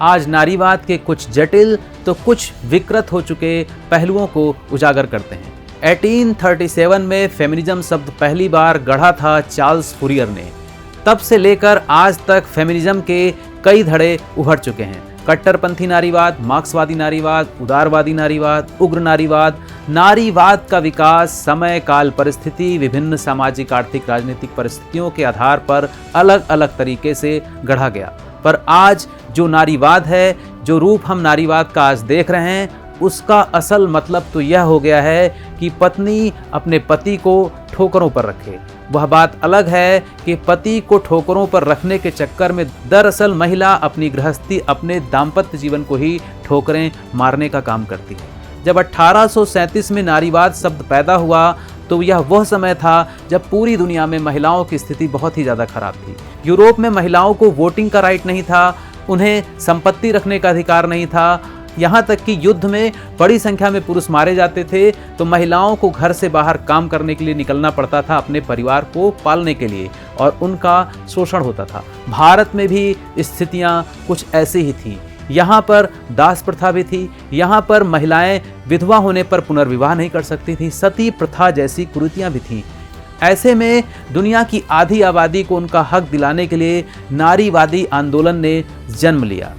आज नारीवाद के कुछ जटिल तो कुछ विकृत हो चुके पहलुओं को उजागर करते हैं। 1837 में फेमिनिज्म शब्द पहली बार गढ़ा था चार्ल्स फूरियर ने। तब से लेकर आज तक फेमिनिज्म के कई धड़े उभर चुके हैं। कट्टरपंथी नारीवाद, मार्क्सवादी नारीवाद, उदारवादी नारीवाद, उग्र नारीवाद। नारीवाद का विकास समय काल परिस्थिति, विभिन्न सामाजिक आर्थिक राजनीतिक परिस्थितियों के आधार पर अलग अलग तरीके से गढ़ा गया। पर आज जो नारीवाद है, जो रूप हम नारीवाद का आज देख रहे हैं, उसका असल मतलब तो यह हो गया है कि पत्नी अपने पति को ठोकरों पर रखे। वह बात अलग है कि पति को ठोकरों पर रखने के चक्कर में दरअसल महिला अपनी गृहस्थी, अपने दाम्पत्य जीवन को ही ठोकरें मारने का काम करती है। जब 1837 में नारीवाद शब्द पैदा हुआ तो यह वह समय था जब पूरी दुनिया में महिलाओं की स्थिति बहुत ही ज़्यादा खराब थी। यूरोप में महिलाओं को वोटिंग का राइट नहीं था, उन्हें संपत्ति रखने का अधिकार नहीं था। यहाँ तक कि युद्ध में बड़ी संख्या में पुरुष मारे जाते थे तो महिलाओं को घर से बाहर काम करने के लिए निकलना पड़ता था, अपने परिवार को पालने के लिए, और उनका शोषण होता था। भारत में भी स्थितियाँ कुछ ऐसी ही थी। यहाँ पर दास प्रथा भी थी। यहाँ पर महिलाएं विधवा होने पर पुनर्विवाह नहीं कर सकती थी। सती प्रथा जैसी कुरीतियाँ भी थीं। ऐसे में दुनिया की आधी आबादी को उनका हक दिलाने के लिए नारीवादी आंदोलन ने जन्म लिया।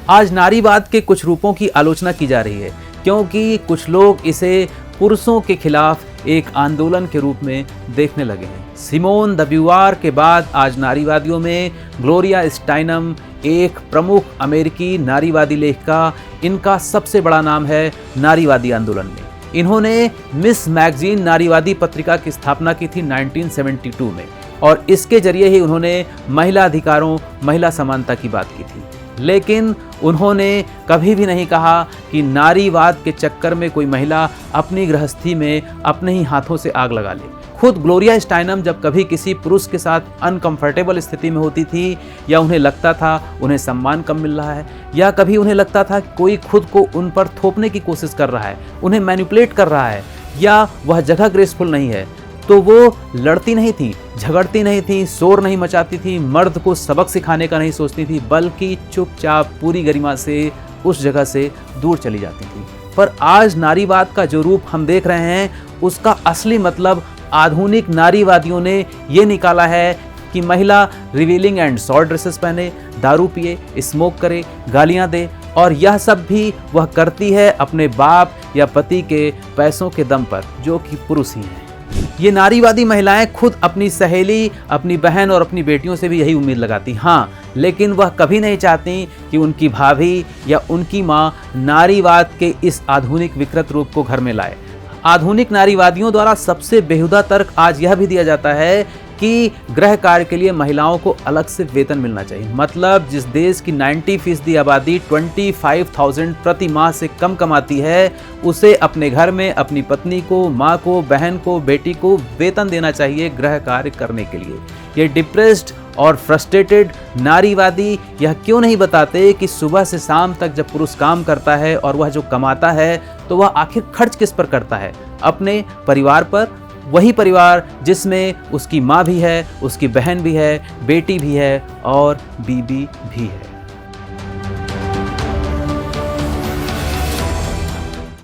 आज नारीवाद के कुछ रूपों की आलोचना की जा रही है क्योंकि कुछ लोग इसे पुरुषों के खिलाफ एक आंदोलन के रूप में देखने लगे हैं। सिमोन द ब्यूवार के बाद आज नारीवादियों में ग्लोरिया स्टाइनम एक प्रमुख अमेरिकी नारीवादी लेखिका, इनका सबसे बड़ा नाम है नारीवादी आंदोलन में। इन्होंने मिस मैगजीन नारीवादी पत्रिका की स्थापना की थी 1972 में, और इसके जरिए ही उन्होंने महिला अधिकारों, महिला समानता की बात की थी। लेकिन उन्होंने कभी भी नहीं कहा कि नारीवाद के चक्कर में कोई महिला अपनी गृहस्थी में अपने ही हाथों से आग लगा ले। खुद ग्लोरिया स्टाइनम जब कभी किसी पुरुष के साथ अनकंफर्टेबल स्थिति में होती थी, या उन्हें लगता था उन्हें सम्मान कम मिल रहा है, या कभी उन्हें लगता था कोई खुद को उन पर थोपने की कोशिश कर रहा है, उन्हें मैनिपुलेट कर रहा है, या वह जगह ग्रेसफुल नहीं है, तो वो लड़ती नहीं थी, झगड़ती नहीं थी, शोर नहीं मचाती थी, मर्द को सबक सिखाने का नहीं सोचती थी, बल्कि चुपचाप पूरी गरिमा से उस जगह से दूर चली जाती थी। पर आज नारीवाद का जो रूप हम देख रहे हैं, उसका असली मतलब आधुनिक नारीवादियों ने ये निकाला है कि महिला रिवीलिंग एंड शॉर्ट ड्रेसेस पहने, दारू पिए, स्मोक करे, गालियां दे, और यह सब भी वह करती है अपने बाप या पति के पैसों के दम पर, जो कि पुरुष ही हैं। ये नारीवादी महिलाएं खुद अपनी सहेली, अपनी बहन और अपनी बेटियों से भी यही उम्मीद लगाती, हाँ, लेकिन वह कभी नहीं चाहती कि उनकी भाभी या उनकी माँ नारीवाद के इस आधुनिक विकृत रूप को घर में लाए। आधुनिक नारीवादियों द्वारा सबसे बेहुदा तर्क आज यह भी दिया जाता है कि गृह कार्य के लिए महिलाओं को अलग से वेतन मिलना चाहिए। मतलब जिस देश की 90% आबादी 25,000 प्रति माह से कम कमाती है, उसे अपने घर में अपनी पत्नी को, माँ को, बहन को, बेटी को वेतन देना चाहिए गृह कार्य करने के लिए। ये डिप्रेस्ड और फ्रस्ट्रेटेड नारीवादी यह क्यों नहीं बताते कि सुबह से शाम तक जब पुरुष काम करता है और वह जो कमाता है, तो वह आखिर खर्च किस पर करता है? अपने परिवार पर। वही परिवार जिसमें उसकी माँ भी है, उसकी बहन भी है, बेटी भी है और बीबी भी है।